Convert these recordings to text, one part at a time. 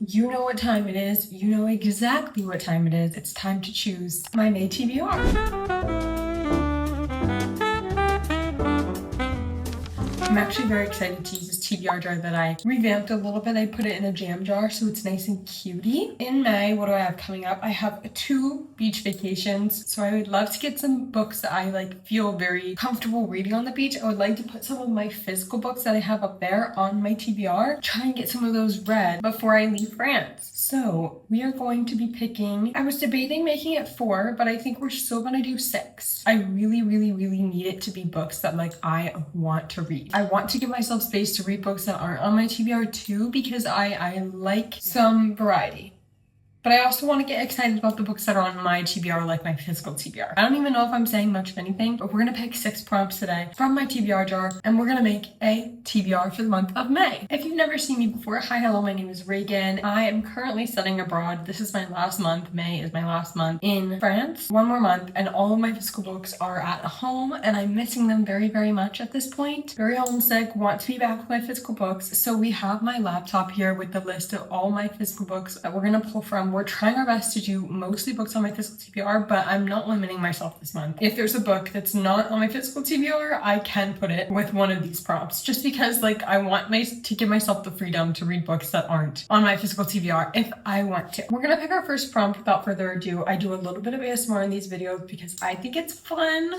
You know what time it is. You know exactly what time it is. It's time to choose my May TBR. I'm actually very excited to use this TBR jar that I revamped a little bit. I put it in a jam jar so it's nice and cutie. In May, what do I have coming up? I have 2 beach vacations. So I would love to get some books that I feel very comfortable reading on the beach. I would like to put some of my physical books that I have up there on my TBR. Try and get some of those read before I leave France. So we are going to be picking, I was debating making it 4, but I think we're still gonna do 6. I really need it to be books that I want to read. I want to give myself space to read books that aren't on my TBR too, because I like some variety. But I also want to get excited about the books that are on my TBR, like my physical TBR. I don't even know if I'm saying much of anything, but we're gonna pick 6 prompts today from my TBR jar, and we're gonna make a TBR for the month of May. If you've never seen me before, hi, hello, my name is Reagan. I am currently studying abroad. This is my last month. May is my last month in France. 1 more month, and all of my physical books are at home, and I'm missing them very much at this point. Very homesick, want to be back with my physical books. So we have my laptop here with the list of all my physical books that we're gonna pull from. We're trying our best to do mostly books on my physical TBR, but I'm not limiting myself this month. If there's a book that's not on my physical TBR, I can put it with one of these prompts, just because I want to give myself the freedom to read books that aren't on my physical TBR if I want to. We're gonna pick our first prompt without further ado. I do a little bit of ASMR in these videos because I think it's fun.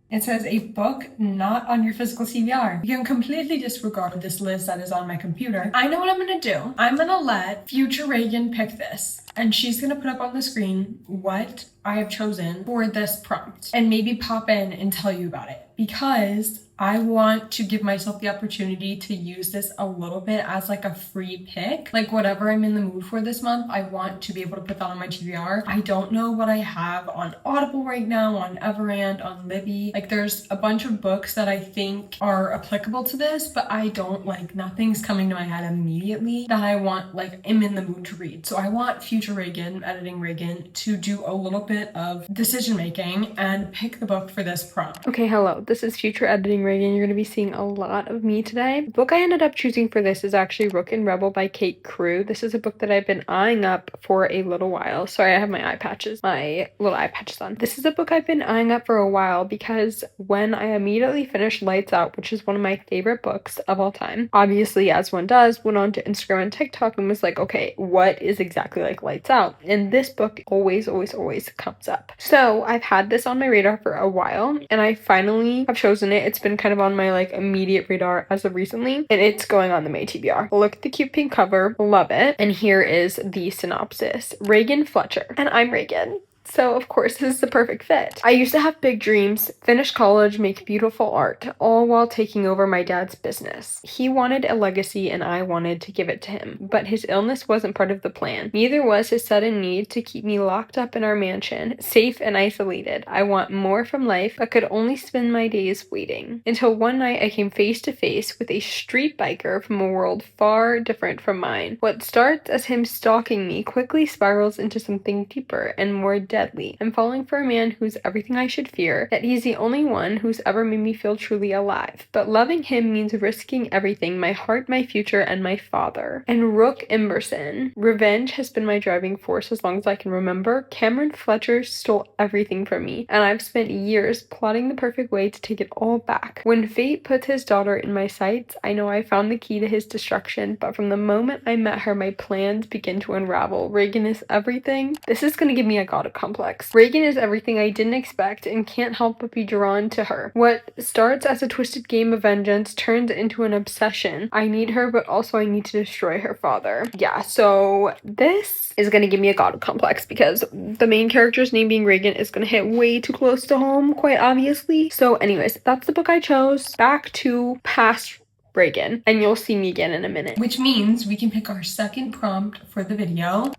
It says a book not on your physical TBR. You can completely disregard this list that is on my computer. I know what I'm gonna do. I'm gonna let future Reagan pick this, and she's gonna put up on the screen what I have chosen for this prompt and maybe pop in and tell you about it, because I want to give myself the opportunity to use this a little bit as a free pick. Whatever I'm in the mood for this month, I want to be able to put that on my TBR. I don't know what I have on Audible right now, on Everand, on Libby. There's a bunch of books that I think are applicable to this, but I don't nothing's coming to my head immediately that I want am in the mood to read. So I want future Reagan, editing Reagan, to do a little bit of decision making and pick the book for this prompt. Okay, hello, this is future editing Reagan. You're going to be seeing a lot of me today. The book I ended up choosing for this is actually Rook and Rebel by Kate Crew. This is a book that I've been eyeing up for a little while. Sorry, I have my little eye patches on. This is a book I've been eyeing up for a while because when I immediately finished Lights Out, which is one of my favorite books of all time, obviously, as one does, went on to Instagram and TikTok and was like, okay, what is exactly like Lights Out? And this book always comes up. So I've had this on my radar for a while, and I finally have chosen it. It's been kind of on my immediate radar as of recently, and it's going on the May TBR. Look at the cute pink cover, love it. And here is the synopsis. Reagan Fletcher, and I'm Reagan. So of course this is the perfect fit. I used to have big dreams, finish college, make beautiful art, all while taking over my dad's business. He wanted a legacy and I wanted to give it to him, but his illness wasn't part of the plan. Neither was his sudden need to keep me locked up in our mansion, safe and isolated. I want more from life, but could only spend my days waiting. Until one night I came face to face with a street biker from a world far different from mine. What starts as him stalking me quickly spirals into something deeper and more deadly. I'm falling for a man who's everything I should fear, yet he's the only one who's ever made me feel truly alive. But loving him means risking everything, my heart, my future, and my father. And Rook Emberson. Revenge has been my driving force as long as I can remember. Cameron Fletcher stole everything from me, and I've spent years plotting the perfect way to take it all back. When fate puts his daughter in my sights, I know I found the key to his destruction, but from the moment I met her, my plans begin to unravel. Reagan is everything. This is gonna give me a god complex. Reagan is everything I didn't expect and can't help but be drawn to her. What starts as a twisted game of vengeance turns into an obsession. I need her, but also I need to destroy her father. Yeah, so this is gonna give me a god complex because the main character's name being Reagan is gonna hit way too close to home, quite obviously. So anyways, that's the book I chose. Back to past Reagan, and you'll see me again in a minute. Which means we can pick our second prompt for the video.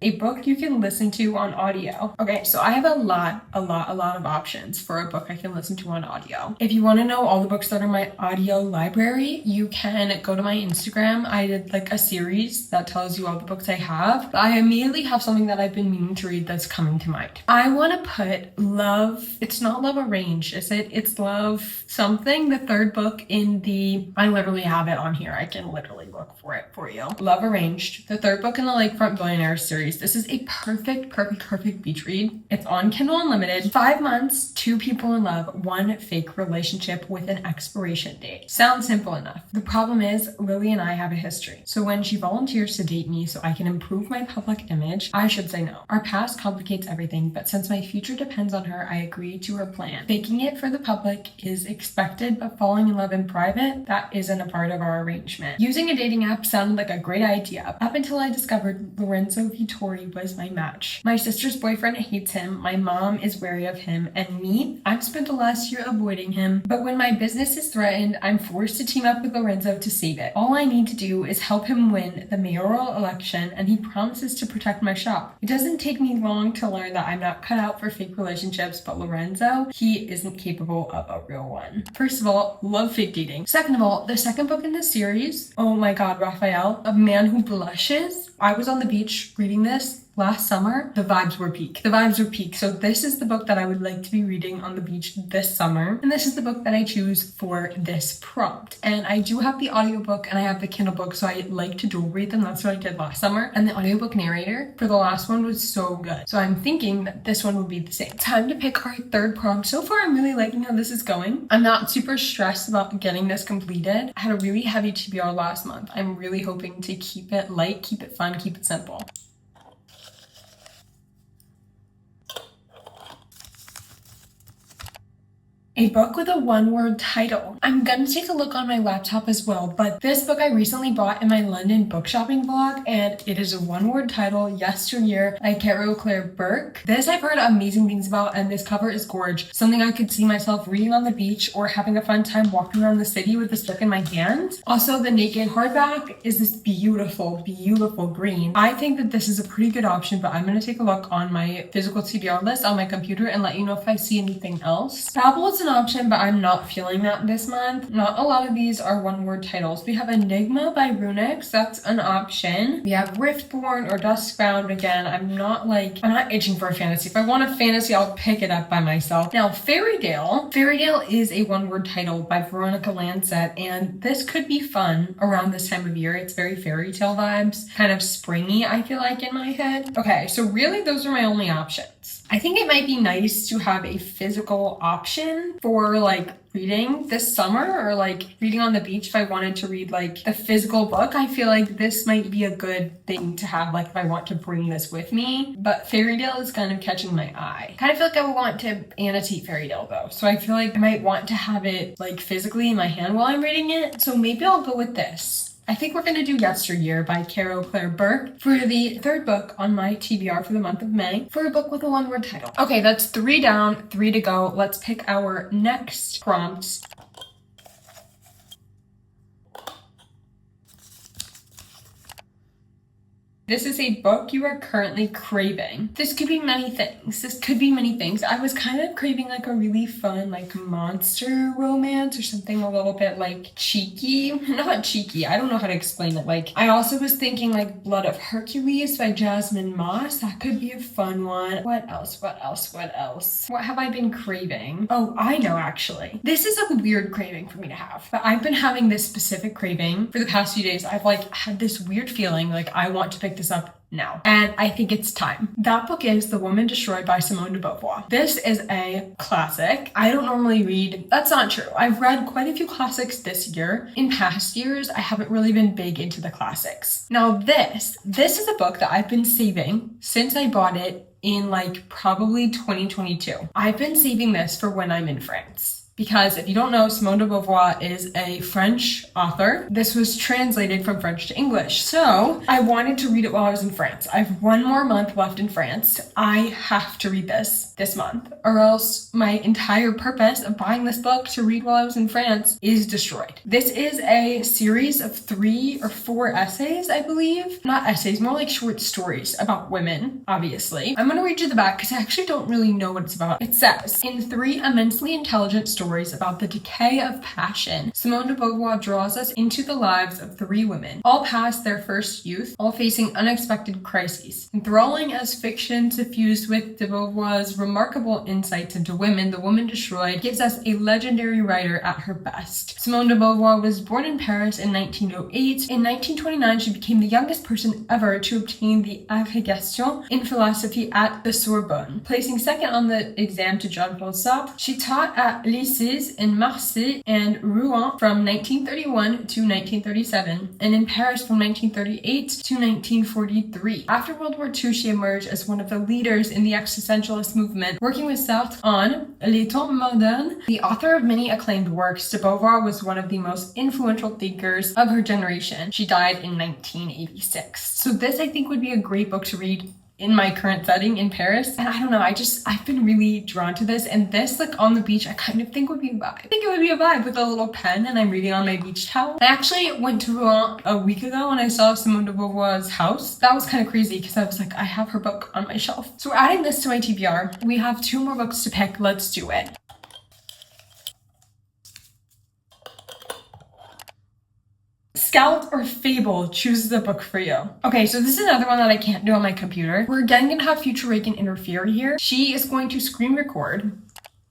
A book you can listen to on audio. Okay, so I have a lot of options for a book I can listen to on audio. If you want to know all the books that are in my audio library, you can go to my Instagram. I did like a series that tells you all the books I have. But I immediately have something that I've been meaning to read that's coming to mind. I want to put Love, it's not Love Arranged, is it? It's Love something, the third book in the, I literally have it on here. I can literally look for it for you. Love Arranged, the third book in the Lakefront Billionaires series. This is a perfect beach read. It's on Kindle Unlimited. 5 months, 2 people in love, 1 fake relationship with an expiration date. Sounds simple enough. The problem is Lily and I have a history. So when she volunteers to date me so I can improve my public image, I should say no. Our past complicates everything, but since my future depends on her, I agree to her plan. Faking it for the public is expected, but falling in love in private, that isn't a part of our arrangement. Using a dating app sounded like a great idea up until I discovered Lorenzo Vittori was my match. My sister's boyfriend hates him, my mom is wary of him, and me, I've spent the last year avoiding him, but when my business is threatened, I'm forced to team up with Lorenzo to save it. All I need to do is help him win the mayoral election, and he promises to protect my shop. It doesn't take me long to learn that I'm not cut out for fake relationships, but Lorenzo, he isn't capable of a real one. First of all, love fake dating. Second of all, the second book in this series, oh my god, Raphael, A Man Who Blushes. I was on the beach reading this last summer. The vibes were peak. The vibes were peak. So this is the book that I would like to be reading on the beach this summer. And this is the book that I choose for this prompt. And I do have the audiobook and I have the Kindle book, so I like to dual read them. That's what I did last summer. And the audiobook narrator for the last one was so good. So I'm thinking that this one will be the same. Time to pick our third prompt. So far, I'm really liking how this is going. I'm not super stressed about getting this completed. I had a really heavy TBR last month. I'm really hoping to keep it light, keep it fun, keep it simple. A book with a one-word title. I'm gonna take a look on my laptop as well, but this book I recently bought in my London book shopping vlog, and it is a one-word title, Yesteryear by Carol Claire Burke. This I've heard amazing things about, and this cover is gorge. Something I could see myself reading on the beach or having a fun time walking around the city with this book in my hand. Also, the naked hardback is this beautiful green. I think that this is a pretty good option, but I'm gonna take a look on my physical TBR list on my computer and let you know if I see anything else. Fable is an option, but I'm not feeling that this month. Not a lot of these are one-word titles. We have Enigma by Runix, that's an option. We have Riftborn or Duskbound. Again, I'm not itching for a fantasy. If I want a fantasy, I'll pick it up by myself. Now, Fairytale. Fairytale is a one-word title by Veronica Lancet, and this could be fun around this time of year. It's very fairy tale vibes, kind of springy, I feel like, in my head. Okay, so really those are my only options. I think it might be nice to have a physical option for reading this summer, or reading on the beach if I wanted to read the physical book. I feel like this might be a good thing to have if I want to bring this with me. But Fairytale is kind of catching my eye. Kind of feel like I would want to annotate Fairytale though. So I feel like I might want to have it physically in my hand while I'm reading it. So maybe I'll go with this. I think we're going to do Yesteryear by Carol Claire Burke for the third book on my TBR for the month of May, for a book with a one-word title. Okay, that's 3 down, 3 to go. Let's pick our next prompts. This is a book you are currently craving. This could be many things. I was kind of craving a really fun monster romance or something a little bit cheeky. Not cheeky, I don't know how to explain it. I also was thinking Blood of Hercules by Jasmine Moss. That could be a fun one. What else? What have I been craving? Oh, I know actually. This is a weird craving for me to have. But I've been having this specific craving for the past few days. I've had this weird feeling I want to pick this up now, and I think it's time. That book is The Woman Destroyed by Simone de Beauvoir. This is a classic. I don't normally read, that's not true. I've read quite a few classics this year. In past years, I haven't really been big into the classics. Now this is a book that I've been saving since I bought it in probably 2022. I've been saving this for when I'm in France. because if you don't know, Simone de Beauvoir is a French author. This was translated from French to English. So I wanted to read it while I was in France. I have 1 more month left in France. I have to read this month, or else my entire purpose of buying this book to read while I was in France is destroyed. This is a series of 3 or 4 essays, I believe. Not essays, more like short stories about women, obviously. I'm gonna read you the back because I actually don't really know what it's about. It says, in 3 immensely intelligent stories about the decay of passion, Simone de Beauvoir draws us into the lives of 3 women, all past their first youth, all facing unexpected crises. Enthralling as fiction suffused with de Beauvoir's remarkable insights into women, The Woman Destroyed gives us a legendary writer at her best. Simone de Beauvoir was born in Paris in 1908. In 1929, she became the youngest person ever to obtain the agrégation in philosophy at the Sorbonne. Placing second on the exam to Jean-Paul Sartre, she taught at lycées in Marseille and Rouen from 1931 to 1937, and in Paris from 1938 to 1943. After World War II, she emerged as one of the leaders in the existentialist movement, working with Sartre on Les Temps Modernes. The author of many acclaimed works, de Beauvoir was one of the most influential thinkers of her generation. She died in 1986. So this, I think, would be a great book to read in my current setting in Paris. And I don't know, I've been really drawn to this, and this, like, on the beach, I kind of think would be a vibe. I think it would be a vibe with a little pen and I'm reading on my beach towel. I actually went to Rouen a week ago and I saw Simone de Beauvoir's house. That was kind of crazy because I was like, I have her book on my shelf. So we're adding this to my TBR. We have 2 more books to pick. Let's do it. Scout or Fable chooses a book for you. Okay, so this is another one that I can't do on my computer. We're again gonna have future Reagan interfere here. She is going to screen record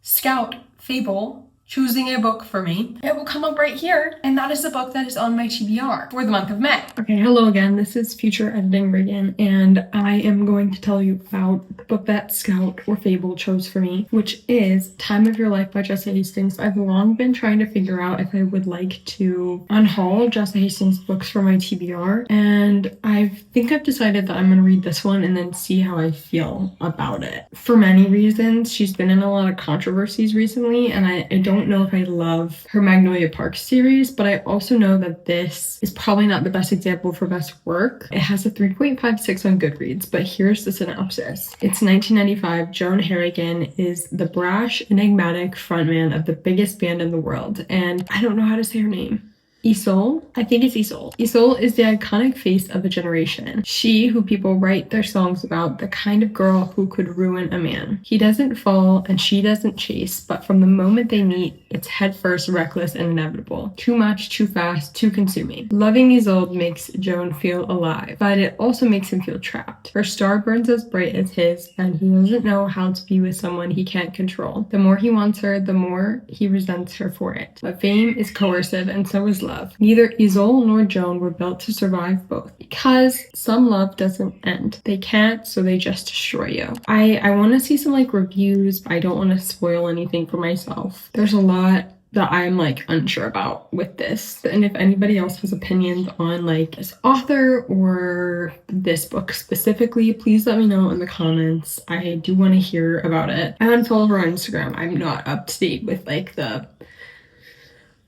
Scout, Fable, choosing a book for me. It will come up right here, and that is the book that is on my TBR for the month of May. Okay, hello again. This is future editing Reagan, and I am going to tell you about the book that Scout or Fable chose for me, which is Time of Your Life by Jessa Hastings. I've long been trying to figure out if I would like to unhaul Jessa Hastings books for my TBR, and I think I've decided that I'm going to read this one and then see how I feel about it. For many reasons, she's been in a lot of controversies recently, and I don't know if I love her Magnolia Park series, but I also know that this is probably not the best example for best work. It has a 3.56 on Goodreads, but here's the synopsis. It's 1995. Joan Harrigan is the brash, enigmatic frontman of the biggest band in the world, and I don't know how to say her name. Isolde? I think it's Isolde. Isolde is the iconic face of a generation. She who people write their songs about, the kind of girl who could ruin a man. He doesn't fall and she doesn't chase, but from the moment they meet, it's headfirst, reckless, and inevitable. Too much, too fast, too consuming. Loving Isolde makes Joan feel alive, but it also makes him feel trapped. Her star burns as bright as his, and he doesn't know how to be with someone he can't control. The more he wants her, the more he resents her for it. But fame is coercive, and so is love. Neither Isolde nor Joan were built to survive both, because some love doesn't end. They can't, so they just destroy you. I want to see some like reviews, but I don't want to spoil anything for myself. There's a lot that I'm like unsure about with this, and if anybody else has opinions on like this author or this book specifically, please let me know in the comments. I do want to hear about it. I unfollowed her on Instagram. I'm not up to date with like the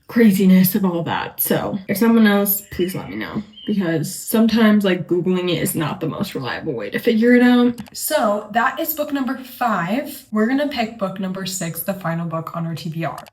craziness of all that. So if someone else, please let me know, because sometimes like Googling it is not the most reliable way to figure it out. So that is book number 5. We're gonna pick book number 6, the final book on our TBR.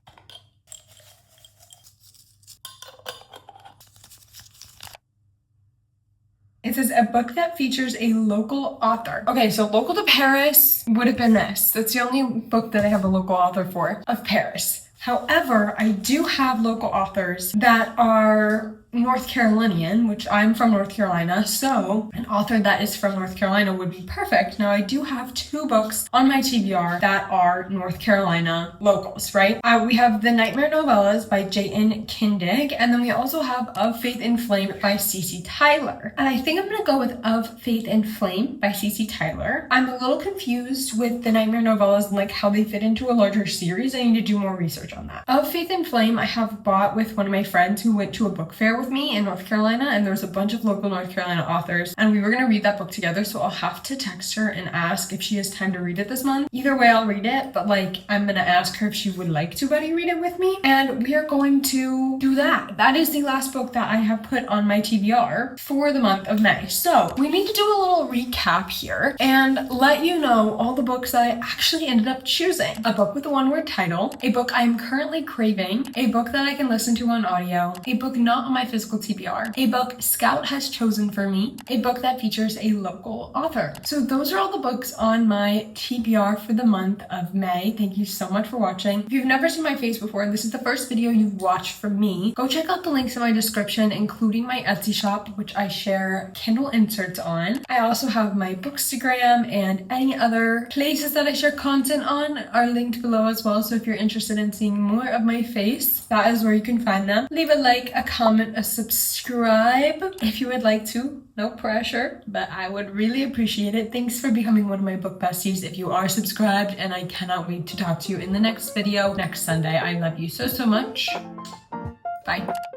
It says a book that features a local author. Okay, so local to Paris would have been this. That's the only book that I have a local author for, of Paris. However, I do have local authors that are North Carolinian, which I'm from North Carolina, so an author that is from North Carolina would be perfect. Now, I do have 2 books on my TBR that are North Carolina locals, right? We have The Nightmare Novellas by J.N. Kindig, and then we also have Of Faith and Flame by CC Tyler. And I think I'm gonna go with Of Faith and Flame by CC Tyler. I'm a little confused with The Nightmare Novellas and like how they fit into a larger series. I need to do more research on that. Of Faith and Flame I have bought with one of my friends who went to a book fair with with me in North Carolina, and there was a bunch of local North Carolina authors, and we were gonna read that book together, so I'll have to text her and ask if she has time to read it this month. Either way, I'll read it, but like, I'm gonna ask her if she would like to buddy read it with me, and we are going to do that. That is the last book that I have put on my TBR for the month of May. So we need to do a little recap here and let you know all the books that I actually ended up choosing. A book with a one-word title, a book I am currently craving, a book that I can listen to on audio, a book not on my physical TBR, a book Scout has chosen for me, a book that features a local author. So those are all the books on my TBR for the month of May. Thank you so much for watching. If you've never seen my face before and this is the first video you've watched from me, go check out the links in my description, including my Etsy shop, which I share Kindle inserts on. I also have my bookstagram, and any other places that I share content on are linked below as well. So if you're interested in seeing more of my face, that is where you can find them. Leave a like, a comment, a subscribe if you would like to. No pressure, but I would really appreciate it. Thanks for becoming one of my book besties if you are subscribed, and I cannot wait to talk to you in the next video next Sunday. I love you so much. Bye.